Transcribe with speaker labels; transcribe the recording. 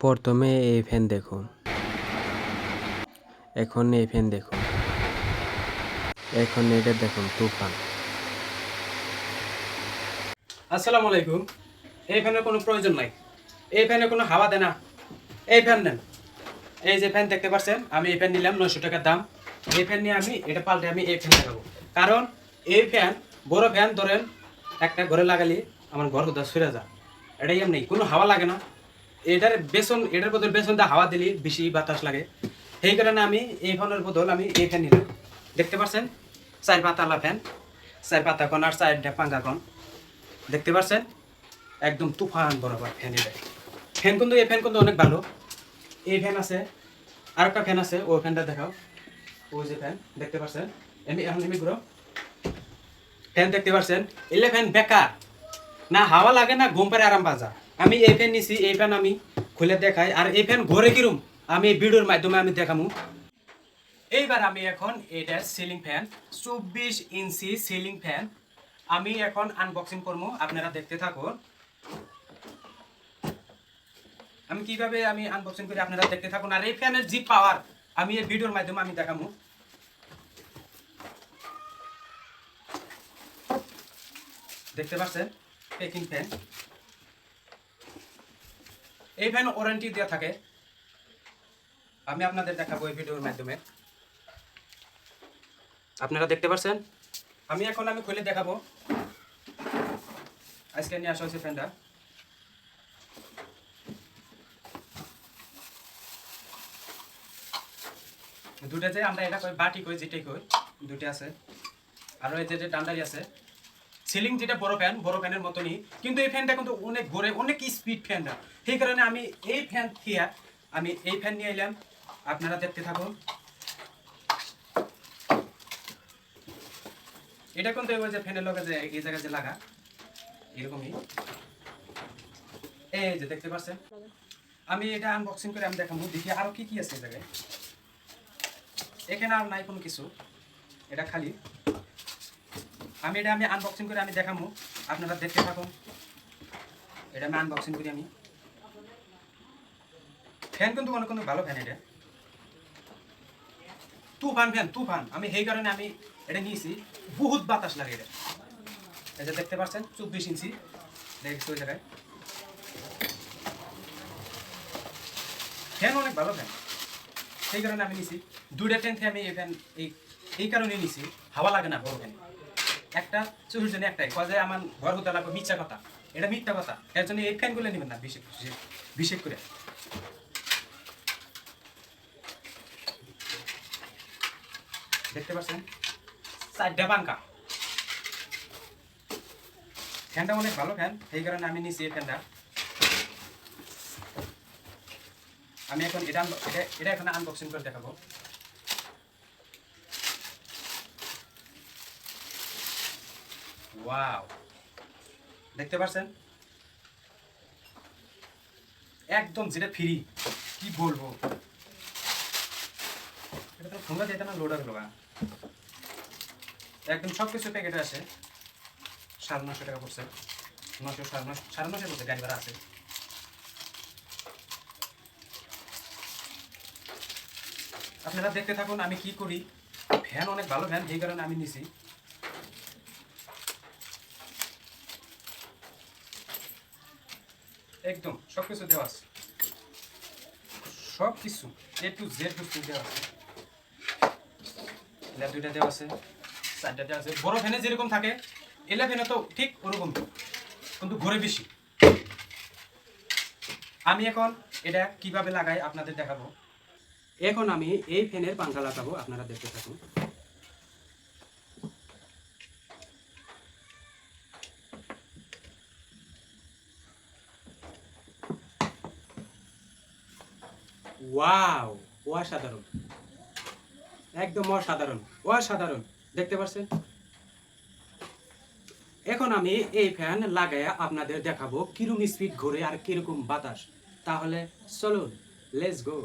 Speaker 1: প্রথমে এই ফ্যান দেখুন, এখন এই ফ্যান দেখুন, এখন এটা দেখুন তুফান।
Speaker 2: আসসালামু আলাইকুম। এই ফ্যানের কোনো প্রয়োজন নাই, এই ফ্যানে কোনো হাওয়া দেয় না। এই ফ্যান নেন, এই যে ফ্যান দেখতে পাচ্ছেন, আমি এই ফ্যান নিলাম 900 টাকার দাম। এই ফ্যান নিয়ে আমি এটা পাল্টে আমি এই ফ্যান লাগাবো, কারণ এই ফ্যান বড় ফ্যান ধরেন একটা ঘরে লাগালে আমার ঘর কোথাও সরে যায়, এটাই এমনি কোনো হাওয়া লাগে না। এটার বদল বেসন দিয়ে হাওয়া দিলে বেশি বাতাস লাগে। সেই কারণে আমি এই ফ্যানের বদল আমি এই ফ্যান নিলাম। দেখতে পাচ্ছেন 4 পাতালা ফ্যান, 4 পাতা কোন আর 4টা পাঙ্খা কোন, দেখতে পাচ্ছেন একদম তুফান বরাবর ফ্যান। এটা ফ্যান কিন্তু এই ফ্যান কিন্তু অনেক ভালো। এই ফ্যান আছে, আরেকটা ফ্যান আছে, ওই ফ্যানটা দেখাও। ওই যে ফ্যান দেখতে পাচ্ছেন, এমনি ঘুরো। ফ্যান দেখতে পাচ্ছেন, এলে ফ্যান বেকার, না হাওয়া লাগে না ঘুম পারে আরাম বাজা। আমি এই ফ্যান নিছি, এই ফ্যান আমি খুলে দেখাই। আর এই ফ্যান ঘরে কিরম আমি ভিডিওর মাধ্যমে আমি দেখামু। এইবার আমি এখন এটা সিলিং ফ্যান, 24 ইঞ্চি সিলিং ফ্যান আমি এখন আনবক্সিং করবো, আপনারা দেখতে থাকুন। আমি কিভাবে আমি আনবক্সিং করি আপনারা দেখতে থাকুন। আর এই ফ্যানের জি পাওয়ার আমি এই ভিডিওর মাধ্যমে আমি দেখাবো। দেখতে পাচ্ছেন প্যাকিং ফ্যান। এই ফ্যান ওয়ারেন্টি দেওয়া থাকে, আমি আপনাদের দেখাবো এই ভিডিওর মাধ্যমে। আপনারা দেখতে পাচ্ছেন, আমি খুলে দেখাবো। আজকে নিয়ে আসা হয়েছে ফ্যানটা। দুটা যে আমরা এটা কই বাটি কই, যেটাই কই দুটো আছে। আর এই যে ডান্ডারি আছে। সিলিং যেটা বড় ফ্যানের মতনই, কিন্তু এই ফ্যানটা কিন্তু অনেক ঘোরে, অনেক স্পিড ফ্যানটা। সেই কারণে আমি এই ফ্যান থেকে আমি এই ফ্যান নিয়ে এলাম, আপনারা দেখতে থাকুন। এটা কিন্তু ওই যে ফ্যানের লগে যে এই জায়গায় যে লাগা এরকমই, এই যে দেখতে পাচ্ছেন। আমি এটা আনবক্সিং করে আমি দেখাবো, দেখি আরো কি কি আছে এই জায়গায়। এখানে আর নাই কোনো কিছু, এটা খালি। আমি আনবক্সিং করে আমি দেখাবো, আপনারা দেখতে থাকুন। এটা আমি আনবক্সিং করি আমি। ফ্যান কিন্তু কোনো কোনো ভালো ফ্যান, এটা তুফান ফ্যান, তুফান। আমি সেই কারণে আমি এটা নিয়েছি, বহুত বাতাস লাগে এটা। এই যে দেখতে পাচ্ছেন 24 ইঞ্চি দেখছি ওই জায়গায়। ফ্যান অনেক ভালো ফ্যান, সেই কারণে আমি নিয়েছি। দুইটা ফ্যান থেকে আমি এই ফ্যান এই কারণে নিয়েছি, হাওয়া লাগে না বড় ফ্যান। একটা চোখের জন্য একটাই কয় যে আমার ঘর হতে লাগবে, মিথ্যা কথা, এটা মিথ্যা কথা। এর জন্য এই ফ্যানগুলো নেবেন না, বিশেষ করে। দেখতে পাচ্ছেন 4টা পাঙ্খা। ফ্যানটা অনেক ভালো ফ্যান, এই কারণে আমি নিয়েছি এই ফ্যানটা। আমি এখন এটা এখন আনবক্সিং করে দেখাবো। ওয়াও, দেখতে পাচ্ছেন একদম যেটা ফ্রি, কি বলবো। এটা তো ফোনটা যেতে না, লোডার লোগা একদম সবকিছু প্যাকেটে আসে। 950 টাকা পড়ছে, 900 950 পড়ছে, গাড়ি ভাড়া আছে। আপনারা দেখতে থাকুন আমি কি করি। ফ্যান অনেক ভালো ফ্যান, এই কারণে আমি নিছি। একদম সবকিছু দেওয়া আছে, সবকিছু A to Z দেওয়া আছে। দুইটা দেওয়া আছে, 4টা দেওয়া আছে। বড় ফ্যানে যেরকম থাকে, 11 তো ঠিক ওরকম, কিন্তু ঘোরে বেশি। আমি এখন এটা কিভাবে লাগাই আপনাদের দেখাবো। এখন আমি এই ফ্যানের পাঙ্খা লাগাবো, আপনারা দেখতে থাকুন। ওয়াও, অসাধারণ, একদম অসাধারণ, অসাধারণ। দেখতে পাচ্ছেন, এখন আমি এই ফ্যান লাগাইয়া আপনাদের দেখাবো কিরকম স্পিড ঘোরে আর কিরকম বাতাস। তাহলে চলুন, লেটস গো।